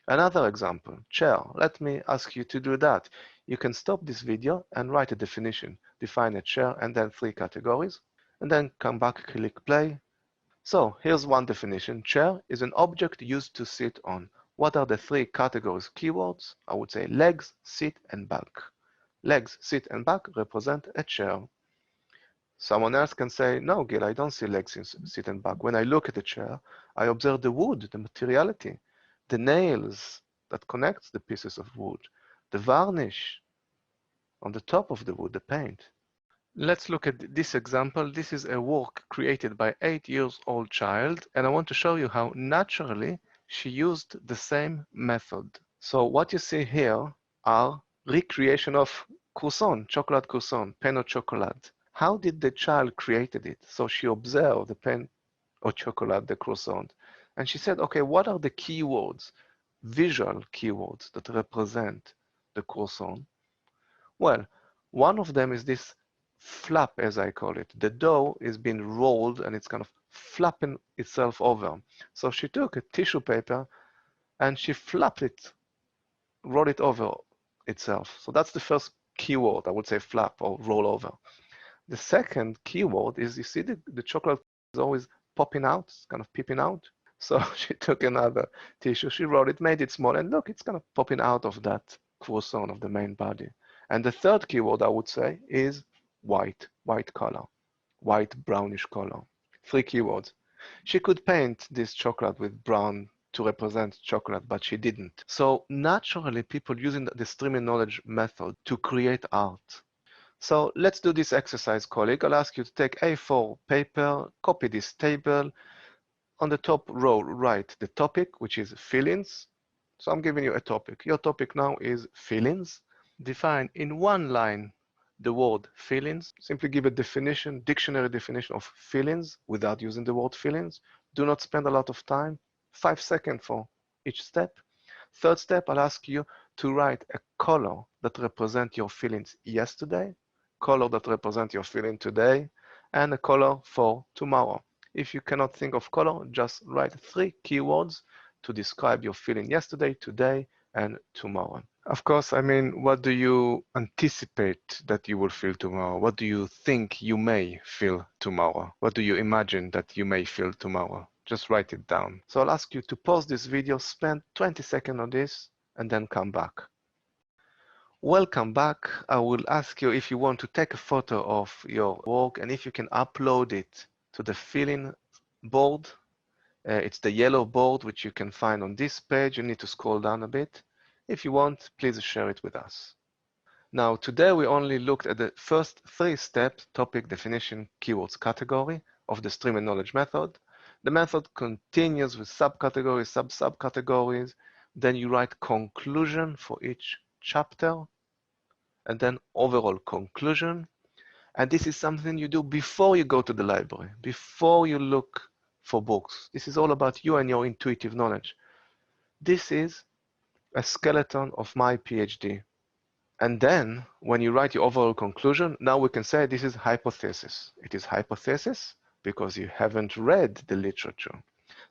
Another example, chair. Let me ask you to do that. You can stop this video and write a definition. Define a chair and then 3 categories, and then come back, click play. So here's one definition. Chair is an object used to sit on. What are the 3 categories keywords? I would say legs, seat, and back. Legs, seat, and back represent a chair. Someone else can say, no, Gil, I don't see legs, seat, and back. When I look at the chair, I observe the wood, the materiality, the nails that connects the pieces of wood, the varnish on the top of the wood, the paint. Let's look at this example. This is a work created by 8-year-old child, and I want to show you how naturally she used the same method. So what you see here are recreation of croissant, chocolate croissant, pain au chocolat. How did the child created it? So she observed the pain au chocolat, the croissant, and she said, okay, what are the keywords, visual keywords that represent the croissant? Well, one of them is this flap, as I call it. The dough is being rolled and it's kind of flapping itself over. So she took a tissue paper and she flapped it, rolled it over itself. So that's the first keyword, I would say flap or roll over. The second keyword is, you see the chocolate is always popping out, kind of peeping out. So she took another tissue, she rolled it, made it small, and look, it's kind of popping out of that croissant of the main body. And the third keyword, I would say, is white color, white brownish color. 3 keywords. She could paint this chocolate with brown to represent chocolate, but she didn't. So naturally, people using the streaming knowledge method to create art. So let's do this exercise, colleague. I'll ask you to take A4 paper, copy this table. On the top row, write the topic, which is feelings. So I'm giving you a topic. Your topic now is feelings. Define in 1 line the word feelings. Simply give a definition, dictionary definition of feelings without using the word feelings. Do not spend a lot of time. 5 seconds for each step. Third step, I'll ask you to write a color that represents your feelings yesterday, color that represents your feeling today, and a color for tomorrow. If you cannot think of color, just write 3 keywords to describe your feeling yesterday, today, and tomorrow. Of course, I mean, what do you anticipate that you will feel tomorrow? What do you think you may feel tomorrow? What do you imagine that you may feel tomorrow? Just write it down. So I'll ask you to pause this video, spend 20 seconds on this, and then come back. Welcome back. I will ask you if you want to take a photo of your work and if you can upload it to the feeling board. It's the yellow board which you can find on this page. You need to scroll down a bit. If you want, please share it with us. Now, today we only looked at the first 3 steps: topic, definition, keywords, category of the stream and knowledge method. The method continues with subcategories, sub-subcategories. Then you write conclusion for each chapter, and then overall conclusion. And this is something you do before you go to the library, before you look for books. This is all about you and your intuitive knowledge. This is a skeleton of my PhD. And then when you write your overall conclusion, now we can say this is hypothesis. It is hypothesis because you haven't read the literature.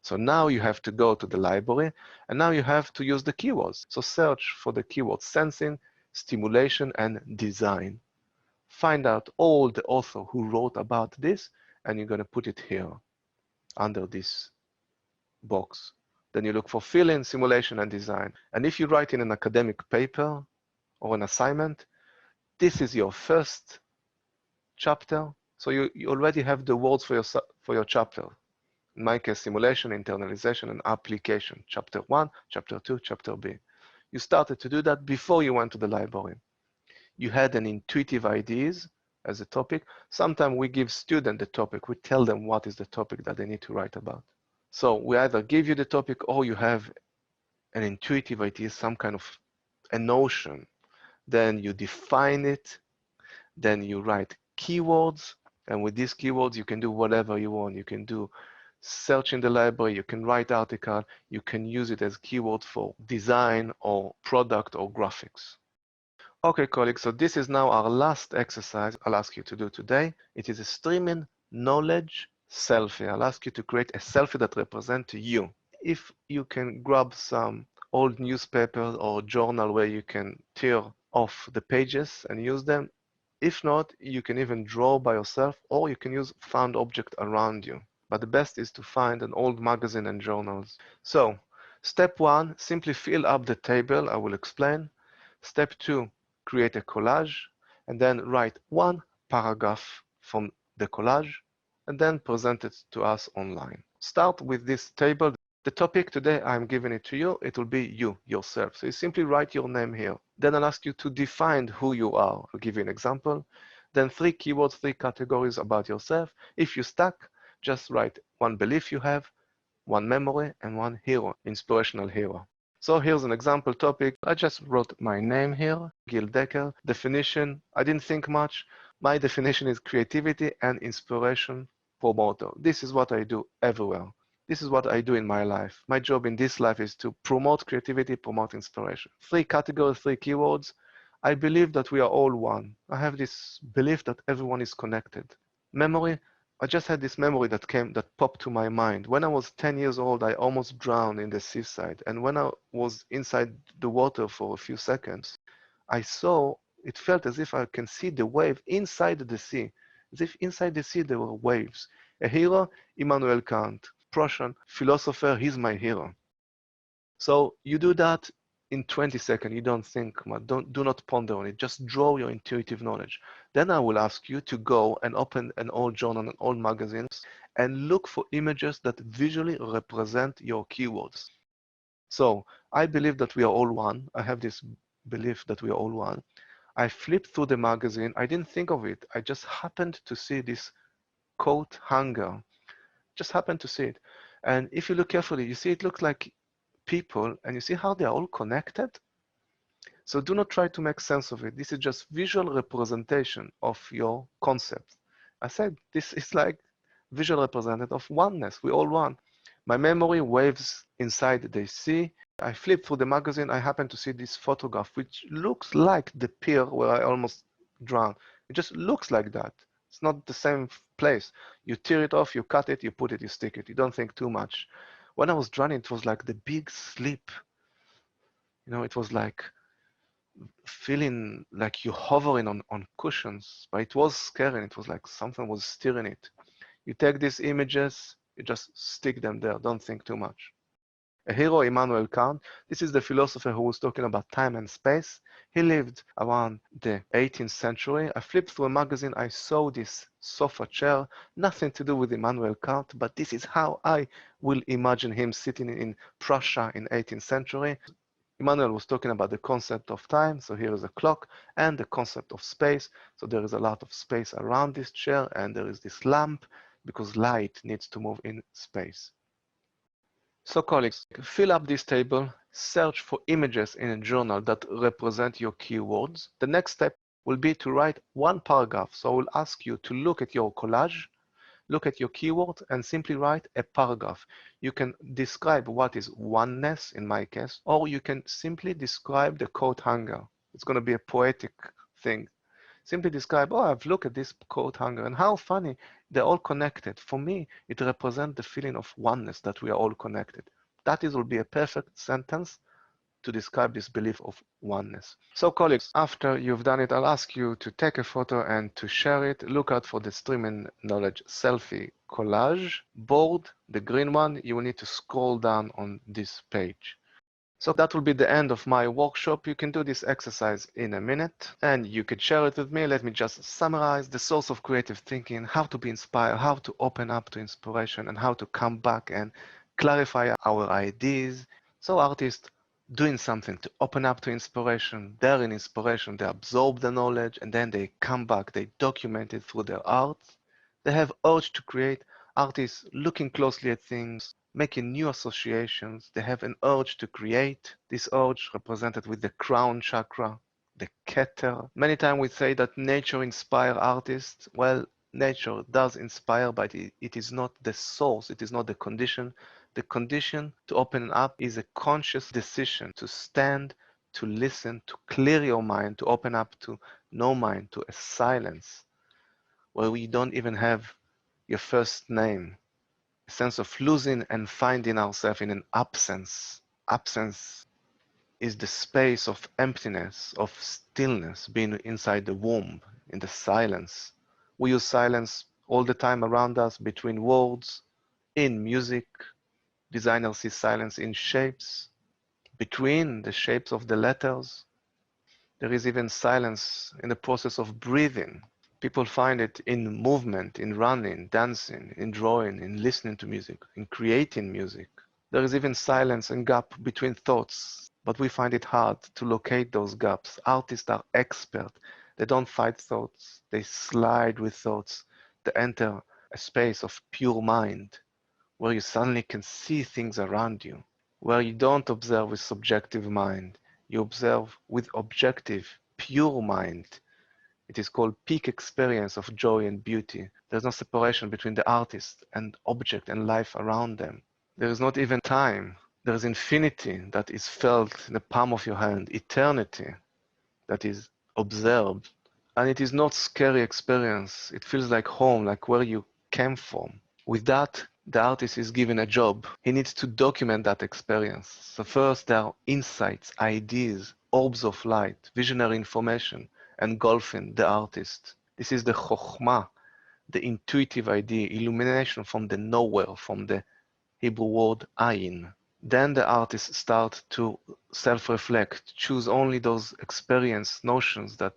So now you have to go to the library, and now you have to use the keywords. So search for the keywords sensing, stimulation, and design. Find out all the author who wrote about this, and you're going to put it here under this box. Then you look for feeling, simulation, and design. And if you write in an academic paper or an assignment, this is your first chapter. So you already have the words for your chapter. In my case, simulation, internalization, and application. Chapter 1, Chapter 2, Chapter B. You started to do that before you went to the library. You had an intuitive ideas as a topic. Sometimes we give students the topic. We tell them what is the topic that they need to write about. So we either give you the topic or you have an intuitive idea, some kind of a notion. Then you define it. Then you write keywords. And with these keywords, you can do whatever you want. You can do search in the library. You can write article. You can use it as keyword for design or product or graphics. Okay, colleagues, so this is now our last exercise I'll ask you to do today. It is a streaming knowledge selfie. I'll ask you to create a selfie that represents you. If you can grab some old newspapers or journal where you can tear off the pages and use them. If not, you can even draw by yourself, or you can use found object around you. But the best is to find an old magazine and journals. So, step 1, simply fill up the table. I will explain. Step 2, create a collage, and then write 1 paragraph from the collage, and then present it to us online. Start with this table. The topic today, I'm giving it to you. It will be you, yourself. So you simply write your name here. Then I'll ask you to define who you are. I'll give you an example. Then 3 keywords, 3 categories about yourself. If you're stuck, just write 1 belief you have, 1 memory, and 1 hero, inspirational hero. So here's an example topic. I just wrote my name here, Gil Decker. Definition, I didn't think much. My definition is creativity and inspiration promoter. This is what I do everywhere. This is what I do in my life. My job in this life is to promote creativity, promote inspiration. 3 categories, 3 keywords. I believe that we are all one. I have this belief that everyone is connected. Memory, I just had this memory that popped to my mind. When I was 10 years old, I almost drowned in the seaside. And when I was inside the water for a few seconds, it felt as if I can see the wave inside the sea. As if inside the sea there were waves. A hero, Immanuel Kant, Prussian philosopher, he's my hero. So you do that in 20 seconds. You don't think, do not ponder on it. Just draw your intuitive knowledge. Then I will ask you to go and open an old journal, an old magazines, and look for images that visually represent your keywords. So I believe that we are all one. I have this belief that we are all one. I flipped through the magazine. I didn't think of it. I just happened to see this coat hanger. Just happened to see it. And if you look carefully, you see it looks like people, and you see how they are all connected. So do not try to make sense of it. This is just visual representation of your concept. I said this is like visual representative of oneness. We all one. My memory waves inside the sea. I flipped through the magazine. I happened to see this photograph, which looks like the pier where I almost drowned. It just looks like that. It's not the same place. You tear it off, you cut it, you put it, you stick it. You don't think too much. When I was drowning, it was like the big sleep. You know, it was like feeling like you're hovering on cushions, but it was scary. It was like something was steering it. You take these images, you just stick them there. Don't think too much. A hero, Immanuel Kant. This is the philosopher who was talking about time and space. He lived around the 18th century. I flipped through a magazine. I saw this sofa chair, nothing to do with Immanuel Kant, but this is how I will imagine him sitting in Prussia in 18th century. Immanuel was talking about the concept of time. So here is a clock and the concept of space. So there is a lot of space around this chair and there is this lamp because light needs to move in space. So colleagues, fill up this table, search for images in a journal that represent your keywords. The next step will be to write one paragraph. So I will ask you to look at your collage, look at your keyword and simply write a paragraph. You can describe what is oneness in my case, or you can simply describe the coat hanger. It's going to be a poetic thing. Simply describe, oh, I've looked at this coat hanger and how funny, they're all connected. For me, it represents the feeling of oneness, that we are all connected. That will be a perfect sentence to describe this belief of oneness. So colleagues, after you've done it, I'll ask you to take a photo and to share it. Look out for the Streaming Knowledge selfie collage board, the green one. You will need to scroll down on this page. So that will be the end of my workshop. You can do this exercise in a minute and you could share it with me. Let me just summarize the source of creative thinking, how to be inspired, how to open up to inspiration, and how to come back and clarify our ideas. So artists doing something to open up to inspiration, they're in inspiration, they absorb the knowledge and then they come back, they document it through their art. They have urge to create. Artists looking closely at things, making new associations. They have an urge to create. This urge represented with the crown chakra, the Keter. Many times we say that nature inspires artists. Well, nature does inspire, but it is not the source. It is not the condition. The condition to open up is a conscious decision to stand, to listen, to clear your mind, to open up to no mind, to a silence where we don't even have your first name, a sense of losing and finding ourselves in an absence. Absence is the space of emptiness, of stillness, being inside the womb, in the silence. We use silence all the time around us, between words, in music. Designers see silence in shapes, between the shapes of the letters. There is even silence in the process of breathing. People find it in movement, in running, dancing, in drawing, in listening to music, in creating music. There is even silence and gap between thoughts, but we find it hard to locate those gaps. Artists are expert. They don't fight thoughts. They slide with thoughts. They enter a space of pure mind where you suddenly can see things around you, where you don't observe with subjective mind. You observe with objective, pure mind. It is called peak experience of joy and beauty. There's no separation between the artist and object and life around them. There is not even time. There is infinity that is felt in the palm of your hand, eternity that is observed. And it is not scary experience. It feels like home, like where you came from. With that, the artist is given a job. He needs to document that experience. So first there are insights, ideas, orbs of light, visionary information, engulfing the artist. This is the chokhmah, the intuitive idea, illumination from the nowhere, from the Hebrew word ayin. Then the artists start to self-reflect, choose only those experience notions that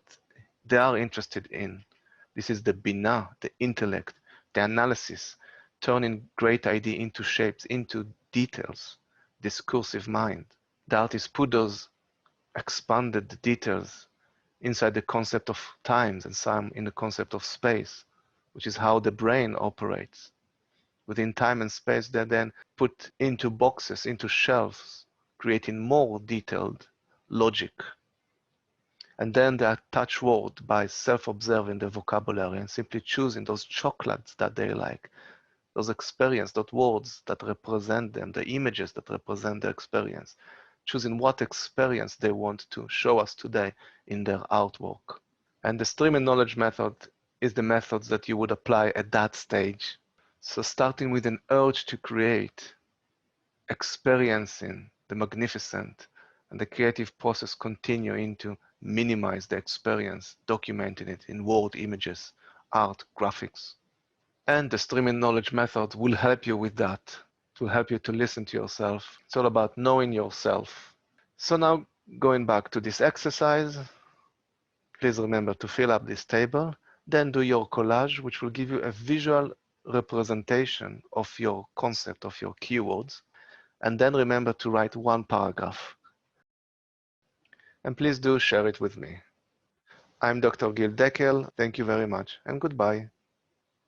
they are interested in. This is the binah, the intellect, the analysis, turning great idea into shapes, into details, discursive mind. The artists put those expanded details inside the concept of times and some in the concept of space, which is how the brain operates. Within time and space, they're then put into boxes, into shelves, creating more detailed logic. And then they attach words by self-observing the vocabulary and simply choosing those chocolates that they like, those experience, those words that represent them, the images that represent their experience, choosing what experience they want to show us today in their artwork. And the Streaming Knowledge method is the methods that you would apply at that stage. So starting with an urge to create, experiencing the magnificent, and the creative process continue into minimize the experience, documenting it in word, images, art, graphics. And the Streaming Knowledge method will help you with that. It will help you to listen to yourself. It's all about knowing yourself. So now going back to this exercise, please remember to fill up this table, then do your collage, which will give you a visual representation of your concept, of your keywords. And then remember to write one paragraph. and please do share it with me. I'm Dr. Gil Deckel. Thank you very much, and goodbye.